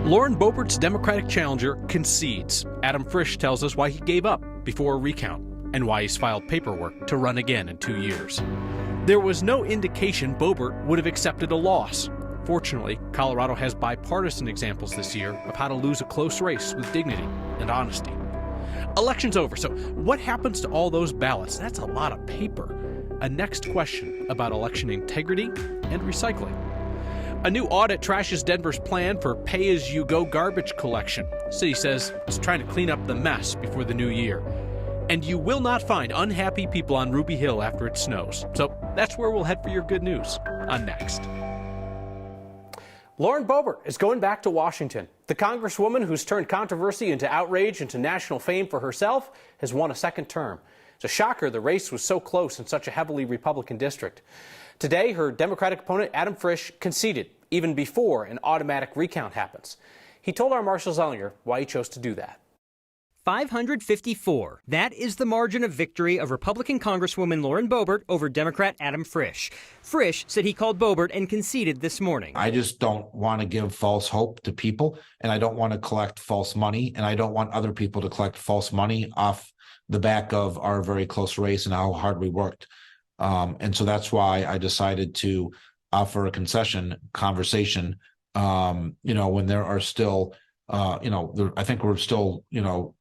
Lauren Boebert's Democratic challenger concedes. Adam Frisch tells us why he gave up before a recount and why he's filed paperwork to run again in 2 years. There was no indication Boebert would have accepted a loss. Fortunately, Colorado has bipartisan examples this year of how to lose a close race with dignity and honesty. Election's over, so what happens to all those ballots? That's a lot of paper. A next question about election integrity and recycling. A new audit trashes Denver's plan for pay-as-you-go garbage collection. The city says it's trying to clean up the mess before the new year. And you will not find unhappy people on Ruby Hill after it snows. So that's where we'll head for your good news on Next. Lauren Boebert is going back to Washington. The congresswoman who's turned controversy into outrage into national fame for herself has won a second term. It's a shocker the race was so close in such a heavily Republican district. Today, her Democratic opponent, Adam Frisch, conceded, even before an automatic recount happens. He told our Marshall Zellinger why he chose to do that. 554. That is the margin of victory of Republican Congresswoman Lauren Boebert over Democrat Adam Frisch. Frisch said he called Boebert and conceded this morning. I just don't want to give false hope to people, and I don't want to collect false money, and I don't want other people to collect false money off the back of our very close race and how hard we worked. And so that's why I decided to offer a concession conversation, when there are still, I think we're still,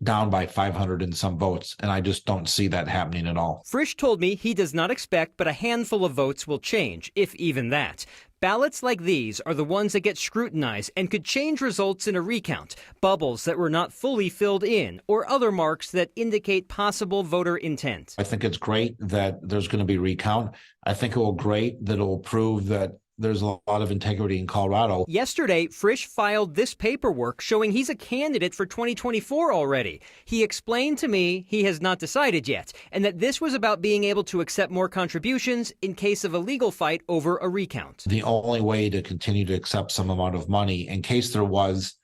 down by 500 and some votes, and I just don't see that happening at all. Frisch told me he does not expect but a handful of votes will change, if even that. Ballots like these are the ones that get scrutinized and could change results in a recount, bubbles that were not fully filled in, or other marks that indicate possible voter intent. I think it's great that there's going to be recount. I think it will great that it will prove that there's a lot of integrity in Colorado. Yesterday, Frisch filed this paperwork showing he's a candidate for 2024 already. He explained to me he has not decided yet, and that this was about being able to accept more contributions in case of a legal fight over a recount. The only way to continue to accept some amount of money, in case there was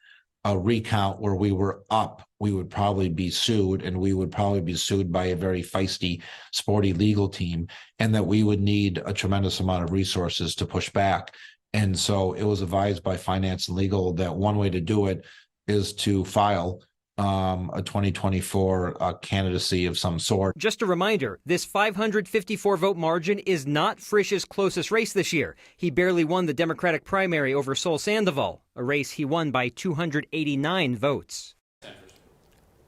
a recount where we were up, we would probably be sued, and we would probably be sued by a very feisty, sporty legal team, and that we would need a tremendous amount of resources to push back. And so it was advised by finance and legal that one way to do it is to file a 2024 candidacy of some sort. Just a reminder, this 554 vote margin is not Frisch's closest race this year. He barely won the Democratic primary over Sol Sandoval, a race he won by 289 votes.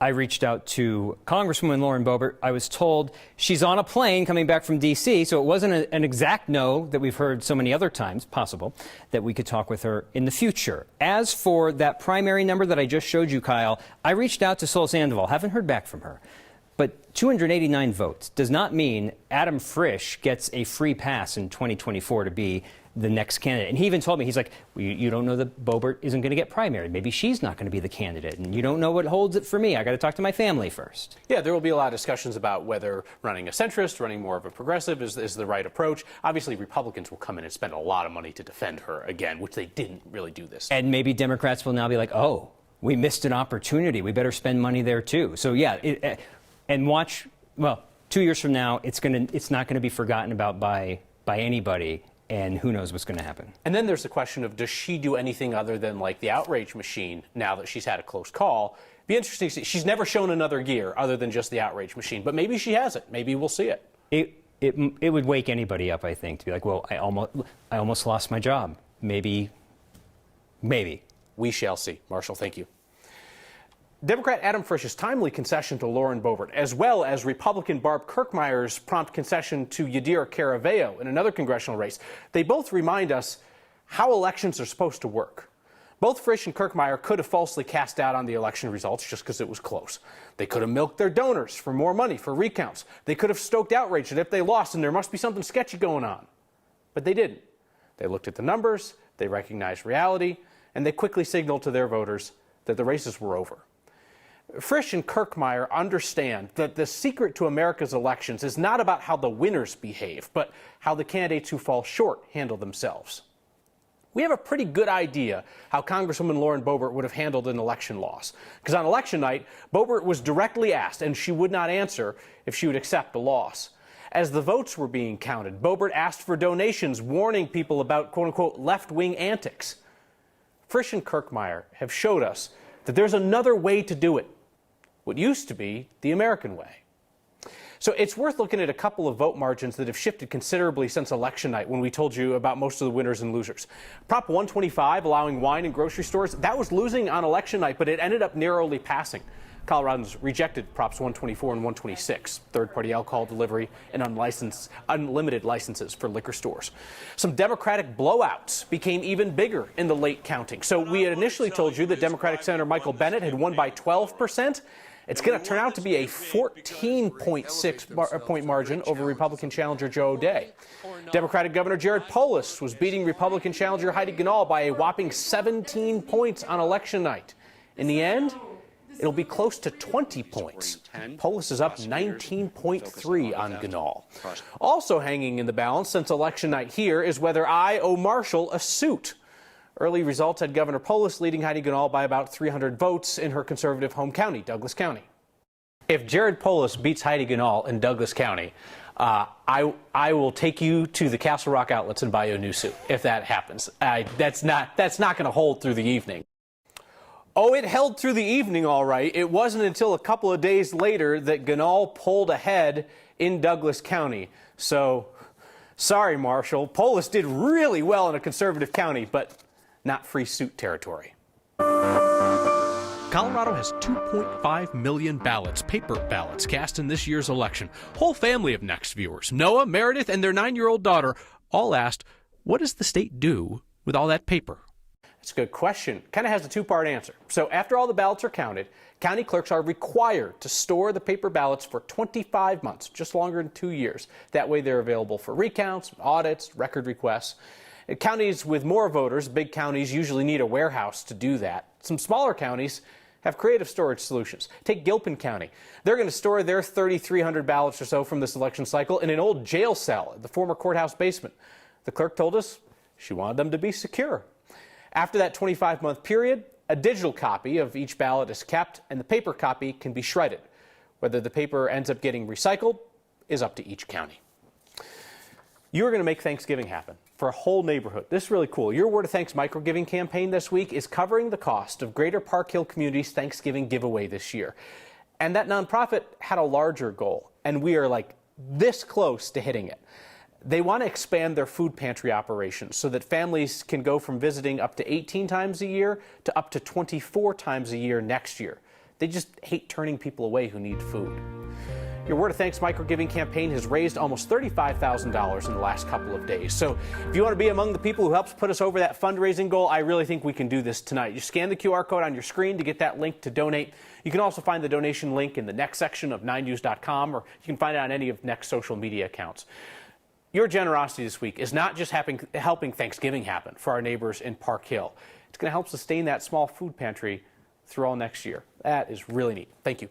I reached out to Congresswoman Lauren Boebert. I was told she's on a plane coming back from D.C., so it wasn't an exact no that we've heard so many other times, possible, that we could talk with her in the future. As for that primary number that I just showed you, Kyle, I reached out to Sol Sandoval. Haven't heard back from her. But 289 votes does not mean Adam Frisch gets a free pass in 2024 to be the next candidate. And he even told me, he's like, well, you don't know that Boebert isn't going to get primary. Maybe she's not going to be the candidate. And you don't know what holds it for me. I got to talk to my family first. Yeah, there will be a lot of discussions about whether running a centrist, running more of a progressive is the right approach. Obviously, Republicans will come in and spend a lot of money to defend her again, which they didn't really do this. And maybe Democrats will now be like, oh, we missed an opportunity. We better spend money there, too. So, yeah, and watch, well, 2 years from now, it's not going to be forgotten about by anybody. And who knows what's going to happen. And then there's the question of, does she do anything other than like the outrage machine now that she's had a close call? Be interesting to see. She's never shown another gear other than just the outrage machine, but maybe she has it. Maybe we'll see it. It would wake anybody up, I think, to be like, well, I almost lost my job. Maybe. We shall see. Marshall, thank you. Democrat Adam Frisch's timely concession to Lauren Boebert, as well as Republican Barb Kirkmeyer's prompt concession to Yadira Caraveo in another congressional race, they both remind us how elections are supposed to work. Both Frisch and Kirkmeyer could have falsely cast doubt on the election results just because it was close. They could have milked their donors for more money for recounts. They could have stoked outrage that if they lost, and there must be something sketchy going on. But they didn't. They looked at the numbers, they recognized reality, and they quickly signaled to their voters that the races were over. Frisch and Kirkmeyer understand that the secret to America's elections is not about how the winners behave, but how the candidates who fall short handle themselves. We have a pretty good idea how Congresswoman Lauren Boebert would have handled an election loss. Because on election night, Boebert was directly asked, and she would not answer, if she would accept a loss. As the votes were being counted, Boebert asked for donations, warning people about quote-unquote left-wing antics. Frisch and Kirkmeyer have showed us that there's another way to do it, what used to be the American way. So it's worth looking at a couple of vote margins that have shifted considerably since election night when we told you about most of the winners and losers. Prop 125, allowing wine in grocery stores, that was losing on election night, but it ended up narrowly passing. Coloradans rejected Props 124 and 126, third-party alcohol delivery and unlimited licenses for liquor stores. Some Democratic blowouts became even bigger in the late counting. So we had initially told you that Democratic Senator Michael Bennet had won by 12%. It's going to turn out to be a 14.6 point margin over Republican challenger Joe O'Dea. Democratic Governor Jared Polis was beating Republican challenger Heidi Ganahl by a whopping 17 points on election night. In the end, it'll be close to 20 points. Polis is up 19.3 on Ganahl. Also hanging in the balance since election night here is whether I owe Marshall a suit. Early results had Governor Polis leading Heidi Ganahl by about 300 votes in her conservative home county, Douglas County. If Jared Polis beats Heidi Ganahl in Douglas County, I will take you to the Castle Rock outlets and buy you a new suit if that happens. That's not going to hold through the evening. Oh, it held through the evening all right. It wasn't until a couple of days later that Ganahl pulled ahead in Douglas County. So, sorry, Marshall. Polis did really well in a conservative county, but not free suit territory. Colorado has 2.5 million ballots, paper ballots, cast in this year's election. Whole family of Next viewers, Noah, Meredith, and their 9-year-old daughter, all asked, what does the state do with all that paper? That's a good question. Kind of has a two-part answer. So after all the ballots are counted, county clerks are required to store the paper ballots for 25 months, just longer than 2 years. That way they're available for recounts, audits, record requests. Counties with more voters, big counties, usually need a warehouse to do that. Some smaller counties have creative storage solutions. Take Gilpin County. They're going to store their 3,300 ballots or so from this election cycle in an old jail cell in the former courthouse basement. The clerk told us she wanted them to be secure. After that 25-month period, a digital copy of each ballot is kept and the paper copy can be shredded. Whether the paper ends up getting recycled is up to each county. You're going to make Thanksgiving happen for a whole neighborhood. This is really cool. Your Word of Thanks microgiving campaign this week is covering the cost of Greater Park Hill Community's Thanksgiving giveaway this year. And that nonprofit had a larger goal, and we are like this close to hitting it. They want to expand their food pantry operations so that families can go from visiting up to 18 times a year to up to 24 times a year next year. They just hate turning people away who need food. Your Word of Thanks microgiving campaign has raised almost $35,000 in the last couple of days. So if you want to be among the people who helps put us over that fundraising goal, I really think we can do this tonight. You scan the QR code on your screen to get that link to donate. You can also find the donation link in the next section of 9news.com, or you can find it on any of Next social media accounts. Your generosity this week is not just helping Thanksgiving happen for our neighbors in Park Hill. It's going to help sustain that small food pantry through all next year. That is really neat. Thank you.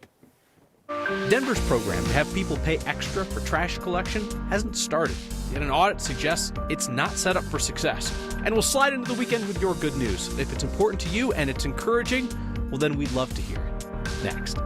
Denver's program to have people pay extra for trash collection hasn't started, yet an audit suggests it's not set up for success. And we'll slide into the weekend with your good news. If it's important to you and it's encouraging, well, then we'd love to hear it. Next.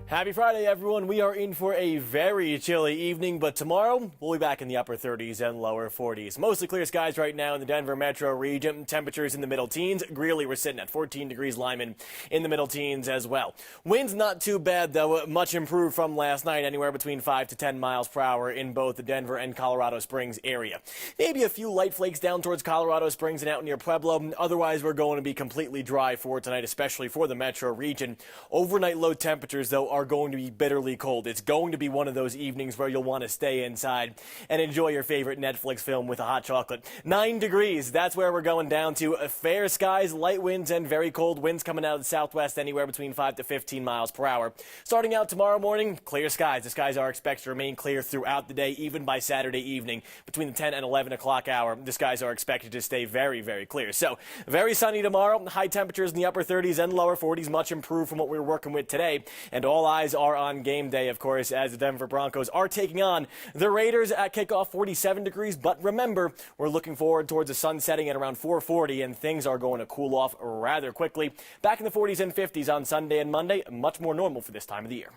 Happy Friday, everyone. We are in for a very chilly evening, but tomorrow we'll be back in the upper 30s and lower 40s. Mostly clear skies right now in the Denver metro region. Temperatures in the middle teens. Greeley, we're sitting at 14 degrees. Lyman in the middle teens as well. Winds not too bad, though. Much improved from last night, anywhere between 5 to 10 miles per hour in both the Denver and Colorado Springs area. Maybe a few light flakes down towards Colorado Springs and out near Pueblo. Otherwise, we're going to be completely dry for tonight, especially for the metro region. Overnight low temperatures, though, are going to be bitterly cold. It's going to be one of those evenings where you'll want to stay inside and enjoy your favorite Netflix film with a hot chocolate. 9 degrees, that's where we're going down to. Fair skies, light winds, and very cold winds coming out of the southwest, anywhere between 5 to 15 miles per hour. Starting out tomorrow morning, clear skies. The skies are expected to remain clear throughout the day, even by Saturday evening. Between the 10 and 11 o'clock hour, the skies are expected to stay very, very clear. So, very sunny tomorrow. High temperatures in the upper 30s and lower 40s, much improved from what we were working with today. And all eyes are on game day, of course, as the Denver Broncos are taking on the Raiders at kickoff, 47 degrees. But remember, we're looking forward towards the sun setting at around 4:40, and things are going to cool off rather quickly. Back in the 40s and 50s on Sunday and Monday, much more normal for this time of the year.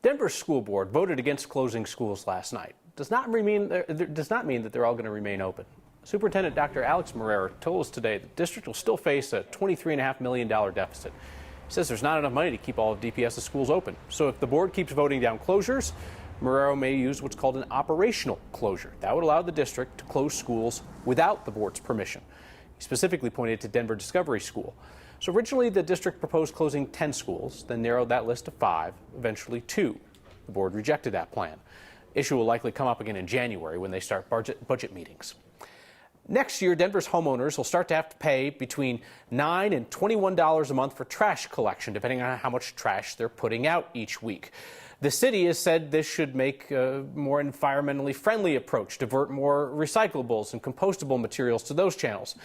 Denver's school board voted against closing schools last night. Does not mean that they're all going to remain open. Superintendent Dr. Alex Marrera told us today the district will still face a $23.5 million deficit. He says there's not enough money to keep all of DPS's schools open. So if the board keeps voting down closures, Marrero may use what's called an operational closure. That would allow the district to close schools without the board's permission. He specifically pointed to Denver Discovery School. So originally the district proposed closing 10 schools, then narrowed that list to 5, eventually 2. The board rejected that plan. Issue will likely come up again in January when they start budget meetings. Next year, Denver's homeowners will start to have to pay between $9 and $21 a month for trash collection, depending on how much trash they're putting out each week. The city has said this should make a more environmentally friendly approach, divert more recyclables and compostable materials to those channels.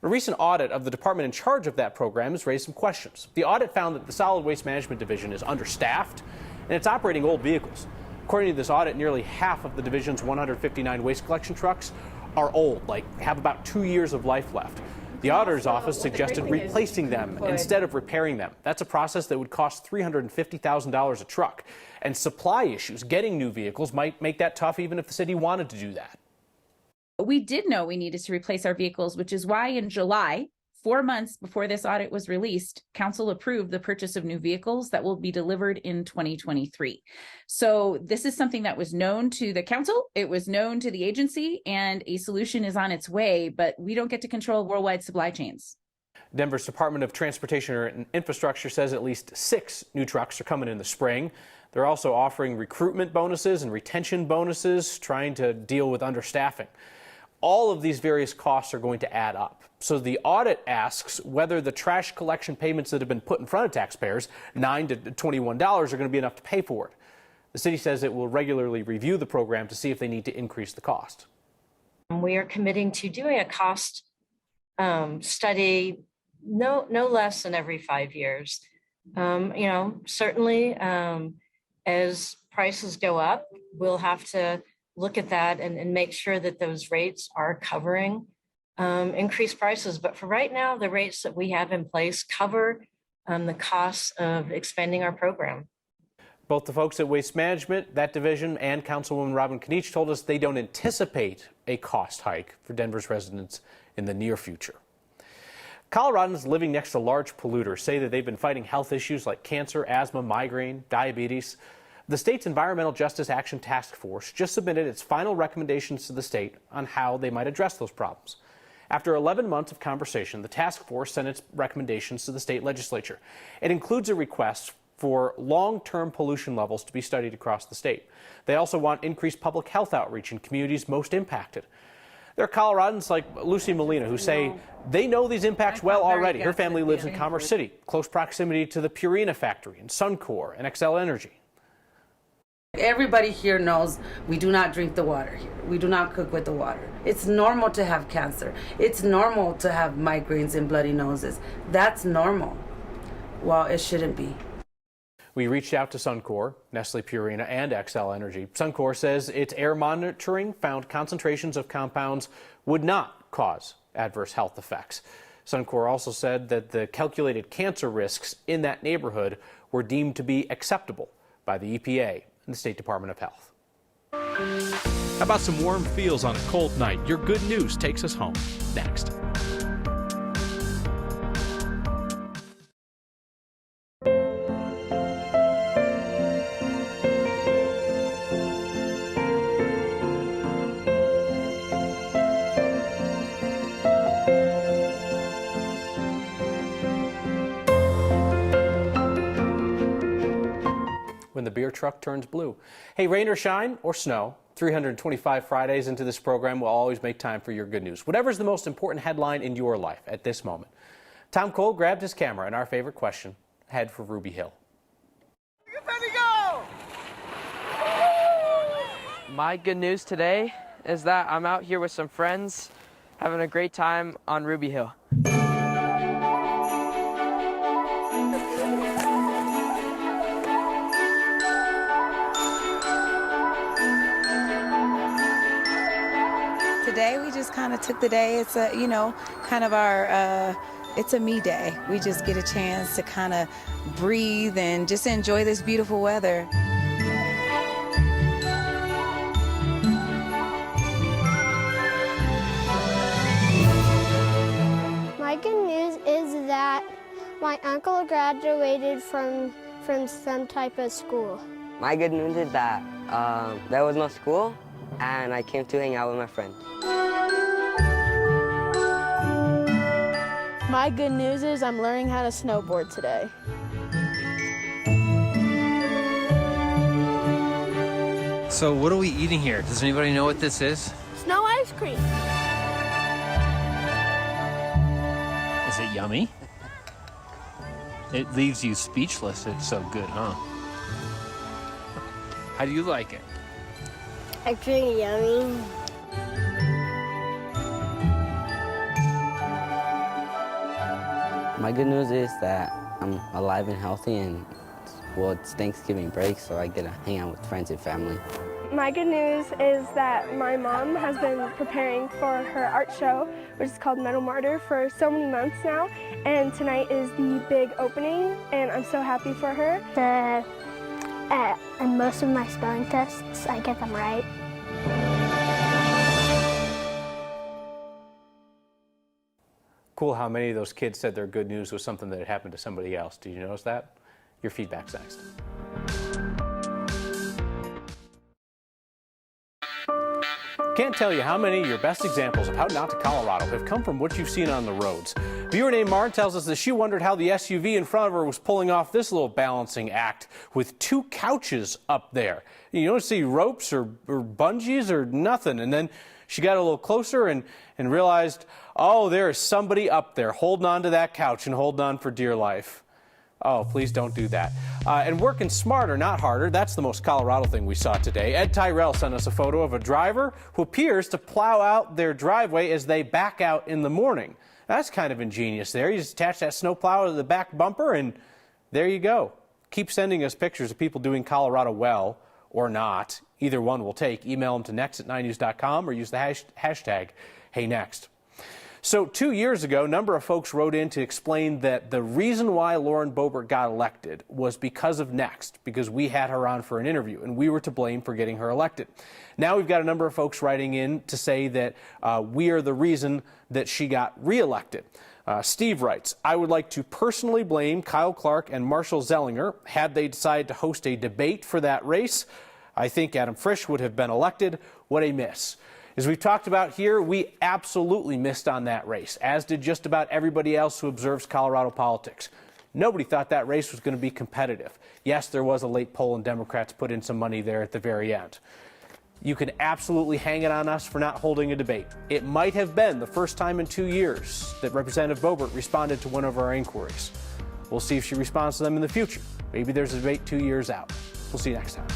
A recent audit of the department in charge of that program has raised some questions. The audit found that the Solid Waste Management Division is understaffed and it's operating old vehicles. According to this audit, nearly half of the division's 159 waste collection trucks are old, have about 2 years of life left. The auditor's office suggested replacing them instead of repairing them. That's a process that would cost $350,000 a truck. And supply issues, getting new vehicles, might make that tough even if the city wanted to do that. We did know we needed to replace our vehicles, which is why in July, 4 months before this audit was released, council approved the purchase of new vehicles that will be delivered in 2023. So this is something that was known to the council, it was known to the agency, and a solution is on its way, but we don't get to control worldwide supply chains. Denver's Department of Transportation and Infrastructure says at least 6 new trucks are coming in the spring. They're also offering recruitment bonuses and retention bonuses, trying to deal with understaffing. All of these various costs are going to add up. So the audit asks whether the trash collection payments that have been put in front of taxpayers, $9 to $21, are going to be enough to pay for it. The city says it will regularly review the program to see if they need to increase the cost. We are committing to doing a cost study no less than every 5 years. Certainly as prices go up, we'll have to look at that and make sure that those rates are covering increased prices. But for right now, the rates that we have in place cover the costs of expanding our program. Both the folks at Waste Management, that division, and Councilwoman Robin Knich told us they don't anticipate a cost hike for Denver's residents in the near future. Coloradans living next to large polluters say that they've been fighting health issues like cancer, asthma, migraine, diabetes. The state's Environmental Justice Action Task Force just submitted its final recommendations to the state on how they might address those problems. After 11 months of conversation, the task force sent its recommendations to the state legislature. It includes a request for long-term pollution levels to be studied across the state. They also want increased public health outreach in communities most impacted. There are Coloradans like Lucy Molina who say they know these impacts well already. Her family lives in Commerce City, close proximity to the Purina factory and Suncor and XL Energy. Everybody here knows we do not drink the water here. We do not cook with the water. It's normal to have cancer. It's normal to have migraines and bloody noses. That's normal. Well, it shouldn't be. We reached out to Suncor, Nestle Purina, and XL Energy. Suncor says its air monitoring found concentrations of compounds would not cause adverse health effects. Suncor also said that the calculated cancer risks in that neighborhood were deemed to be acceptable by the EPA and the State Department of Health. How about some warm feels on a cold night? Your good news takes us home. Next. When the beer truck turns blue. Hey, rain or shine or snow, 325 Fridays into this program will always make time for your good news. Whatever's the most important headline in your life at this moment. Tom Cole grabbed his camera and our favorite question, head for Ruby Hill. My good news today is that I'm out here with some friends having a great time on Ruby Hill. Today we just kind of took the day. It's a, kind of our, it's a me day. We just get a chance to kind of breathe and just enjoy this beautiful weather. My uncle graduated from some type of school. My good news is that there was no school, and I came to hang out with my friend. My good news is I'm learning how to snowboard today. So what are we eating here? Does anybody know what this is? Snow ice cream. Is it yummy? It leaves you speechless. It's so good, huh? How do you like it? It's pretty yummy. My good news is that I'm alive and healthy, and well, it's Thanksgiving break, so I get to hang out with friends and family. My good news is that my mom has been preparing for her art show, which is called Metal Martyr, for so many months now, and tonight is the big opening, and I'm so happy for her. And most of my spelling tests, I get them right. Cool how many of those kids said their good news was something that had happened to somebody else. Did you notice that? Your feedback's next. Can't tell you how many of your best examples of how not to Colorado have come from what you've seen on the roads. Viewer named Marn tells us that she wondered how the SUV in front of her was pulling off this little balancing act with 2 couches up there. You don't see ropes or bungees or nothing. And then she got a little closer and realized, oh, there is somebody up there holding on to that couch and holding on for dear life. Oh, please don't do that. And working smarter, not harder. That's the most Colorado thing we saw today. Ed Tyrell sent us a photo of a driver who appears to plow out their driveway as they back out in the morning. That's kind of ingenious there. You just attach that snowplow to the back bumper and there you go. Keep sending us pictures of people doing Colorado well or not. Either one will take. Email them to next@9news.com or use the hashtag HeyNext. So 2 years ago, a number of folks wrote in to explain that the reason why Lauren Boebert got elected was because of Next, because we had her on for an interview and we were to blame for getting her elected. Now we've got a number of folks writing in to say that we are the reason that she got reelected. Steve writes, I would like to personally blame Kyle Clark and Marshall Zellinger had they decided to host a debate for that race. I think Adam Frisch would have been elected. What a miss. As we've talked about here, we absolutely missed on that race, as did just about everybody else who observes Colorado politics. Nobody thought that race was going to be competitive. Yes, there was a late poll and Democrats put in some money there at the very end. You can absolutely hang it on us for not holding a debate. It might have been the first time in 2 years that Representative Boebert responded to one of our inquiries. We'll see if she responds to them in the future. Maybe there's a debate 2 years out. We'll see you next time.